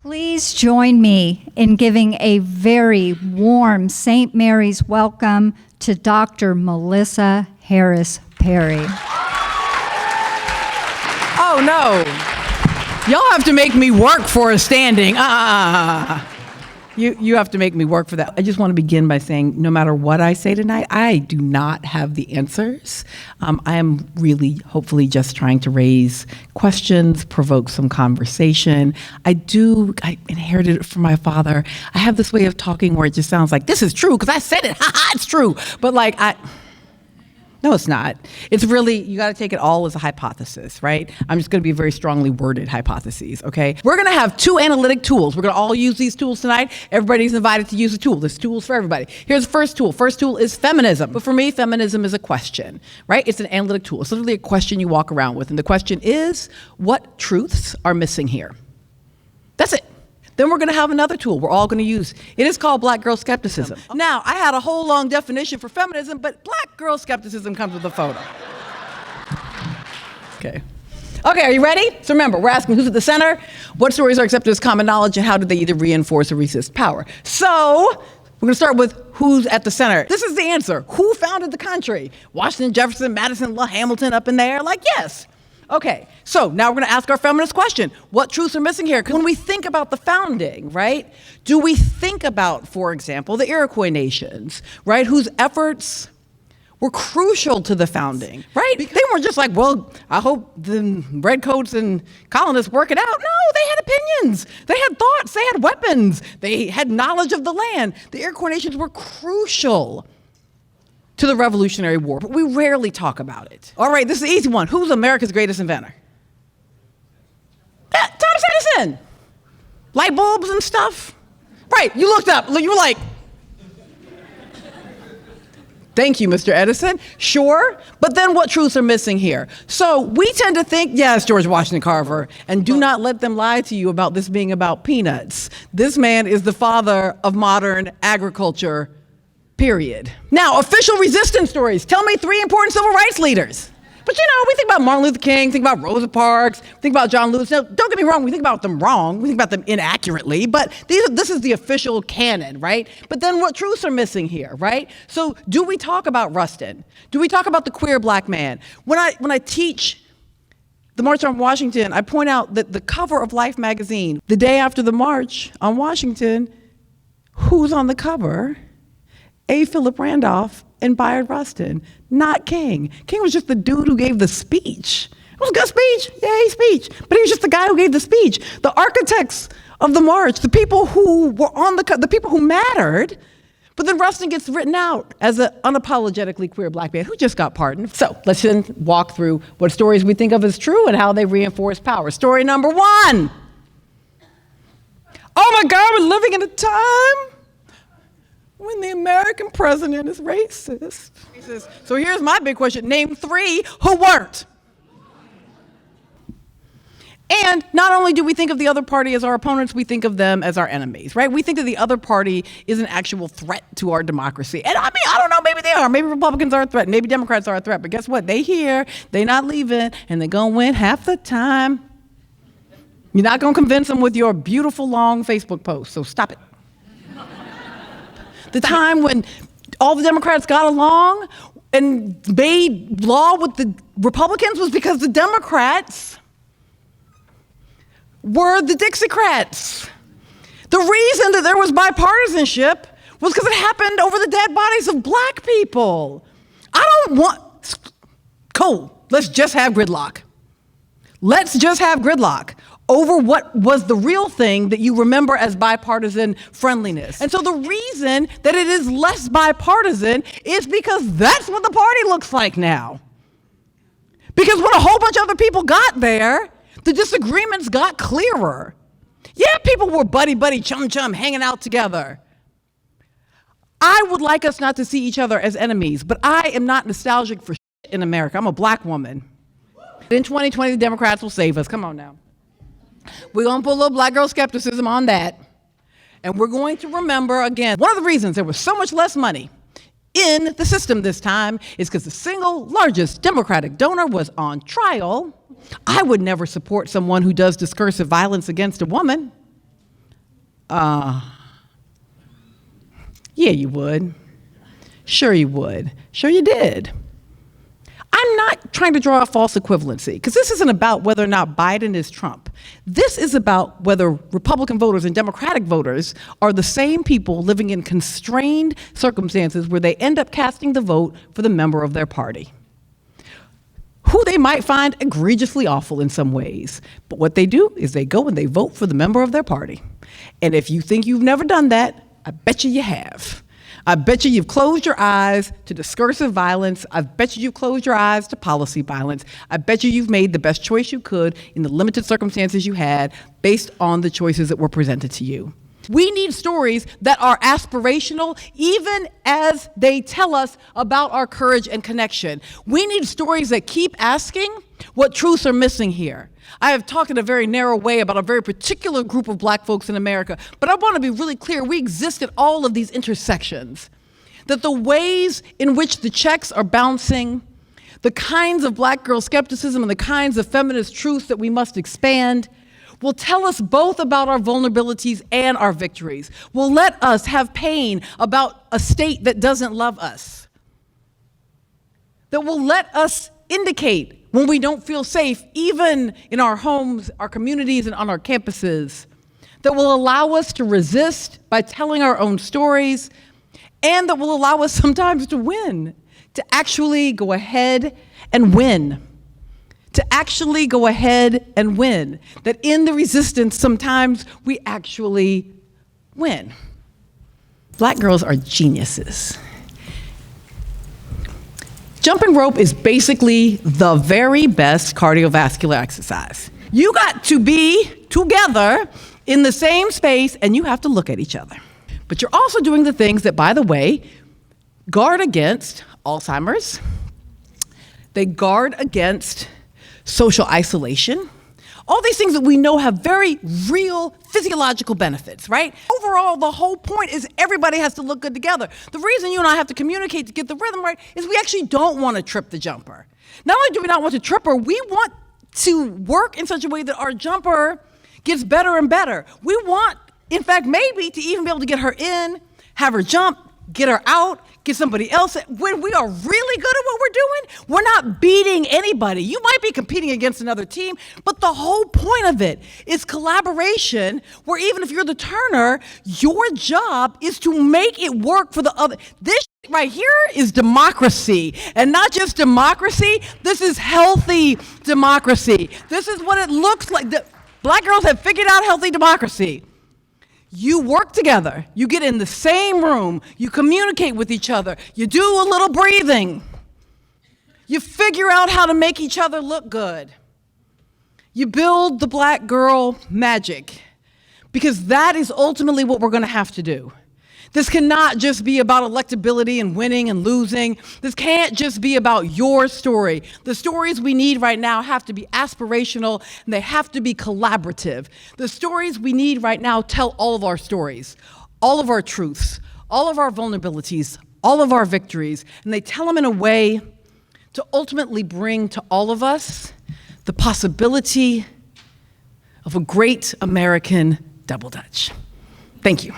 Please join me in giving a very warm St. Mary's welcome to Dr. Melissa Harris Perry. Oh no, y'all have to make me work for a standing. You have to make me work for that. I just want to begin by saying, no matter what I say tonight, I do not have the answers. I am really, hopefully, just trying to raise questions, provoke some conversation. I inherited it from my father. I have this way of talking where it just sounds like, this is true, because I said it, it's true. But no, it's not. It's really, you got to take it all as a hypothesis, right? I'm just going to be very strongly worded hypotheses, okay? We're going to have two analytic tools. We're going to all use these tools tonight. Everybody's invited to use a tool. There's tools for everybody. Here's the first tool. First tool is feminism. But for me, feminism is a question, right? It's an analytic tool. It's literally a question you walk around with. And the question is, what truths are missing here? That's it. Then we're going to have another tool we're all going to use. It is called black girl skepticism. Now, I had a whole long definition for feminism, but black girl skepticism comes with a photo. Okay, are you ready? So remember, we're asking who's at the center, what stories are accepted as common knowledge, and how do they either reinforce or resist power? So we're going to start with who's at the center. This is the answer. Who founded the country? Washington, Jefferson, Madison, Hamilton up in there? Yes. Okay, so now we're going to ask our feminist question. What truths are missing here? Because when we think about the founding, right, do we think about, for example, the Iroquois nations, right, whose efforts were crucial to the founding, right? They weren't just like, well, I hope the redcoats and colonists work it out. No, they had opinions. They had thoughts. They had weapons. They had knowledge of the land. The Iroquois nations were crucial to the Revolutionary War, but we rarely talk about it. All right, this is the easy one. Who's America's greatest inventor? Thomas Edison. Light bulbs and stuff. Right, you looked up, you were like, thank you, Mr. Edison. Sure, but then what truths are missing here? So we tend to think, yes, George Washington Carver, and do not let them lie to you about this being about peanuts. This man is the father of modern agriculture, period. Now, official resistance stories. Tell me 3 important civil rights leaders. But we think about Martin Luther King, think about Rosa Parks, think about John Lewis. Now, don't get me wrong, we think about them wrong, we think about them inaccurately, but this is the official canon, right? But then what truths are missing here, right? So do we talk about Rustin? Do we talk about the queer black man? When I teach the March on Washington, I point out that the cover of Life magazine, the day after the March on Washington, who's on the cover? A. Philip Randolph and Bayard Rustin, not King. King was just the dude who gave the speech. It was a good speech, yay, speech. But he was just the guy who gave the speech. The architects of the march, the people who were on the people who mattered. But then Rustin gets written out as an unapologetically queer black man who just got pardoned. So let's then walk through what stories we think of as true and how they reinforce power. Story number 1. Oh my God, we're living in a time when the American president is racist. So here's my big question. Name 3 who weren't. And not only do we think of the other party as our opponents, we think of them as our enemies, right? We think that the other party is an actual threat to our democracy. And I don't know, maybe they are. Maybe Republicans are a threat. Maybe Democrats are a threat. But guess what? They here, they not leaving, and they're going to win half the time. You're not going to convince them with your beautiful long Facebook post, so stop it. The time when all the Democrats got along and made law with the Republicans was because the Democrats were the Dixiecrats. The reason that there was bipartisanship was because it happened over the dead bodies of black people. Cool, let's just have gridlock. Let's just have gridlock over what was the real thing that you remember as bipartisan friendliness. And so the reason that it is less bipartisan is because that's what the party looks like now. Because when a whole bunch of other people got there, the disagreements got clearer. Yeah, people were buddy-buddy, chum-chum, hanging out together. I would like us not to see each other as enemies, but I am not nostalgic for shit in America. I'm a black woman. In 2020, the Democrats will save us. Come on now. We're going to put a little black girl skepticism on that. And we're going to remember, again, one of the reasons there was so much less money in the system this time is because the single largest Democratic donor was on trial. I would never support someone who does discursive violence against a woman. Yeah, you would. Sure you would. Sure you did. I'm not trying to draw a false equivalency, because this isn't about whether or not Biden is Trump. This is about whether Republican voters and Democratic voters are the same people living in constrained circumstances where they end up casting the vote for the member of their party, who they might find egregiously awful in some ways. But what they do is they go and they vote for the member of their party. And if you think you've never done that, I bet you have. I bet you've closed your eyes to discursive violence. I bet you've closed your eyes to policy violence. I bet you've made the best choice you could in the limited circumstances you had based on the choices that were presented to you. We need stories that are aspirational, even as they tell us about our courage and connection. We need stories that keep asking what truths are missing here. I have talked in a very narrow way about a very particular group of Black folks in America, but I want to be really clear. We exist at all of these intersections. That the ways in which the checks are bouncing, the kinds of Black girl skepticism and the kinds of feminist truths that we must expand, will tell us both about our vulnerabilities and our victories, will let us have pain about a state that doesn't love us, that will let us indicate when we don't feel safe, even in our homes, our communities, and on our campuses, that will allow us to resist by telling our own stories, and that will allow us sometimes to win, to actually go ahead and win. To actually go ahead and win. That in the resistance, sometimes we actually win. Black girls are geniuses. Jumping rope is basically the very best cardiovascular exercise. You got to be together in the same space and you have to look at each other. But you're also doing the things that, by the way, guard against Alzheimer's. They guard against social isolation. All these things that we know have very real physiological benefits, right? Overall, the whole point is everybody has to look good together. The reason you and I have to communicate to get the rhythm right is we actually don't want to trip the jumper. Not only do we not want to trip her, we want to work in such a way that our jumper gets better and better. We want, in fact, maybe to even be able to get her in, have her jump, get her out, get somebody else. When we are really good at what we're doing, we're not beating anybody. You might be competing against another team, but the whole point of it is collaboration, where even if you're the turner, your job is to make it work for the other. This right here is democracy, and not just democracy, this is healthy democracy. This is what it looks like. Black girls have figured out healthy democracy. You work together, you get in the same room, you communicate with each other, you do a little breathing, you figure out how to make each other look good. You build the Black girl magic, because that is ultimately what we're going to have to do. This cannot just be about electability and winning and losing. This can't just be about your story. The stories we need right now have to be aspirational, and they have to be collaborative. The stories we need right now tell all of our stories, all of our truths, all of our vulnerabilities, all of our victories, and they tell them in a way to ultimately bring to all of us the possibility of a great American double Dutch. Thank you.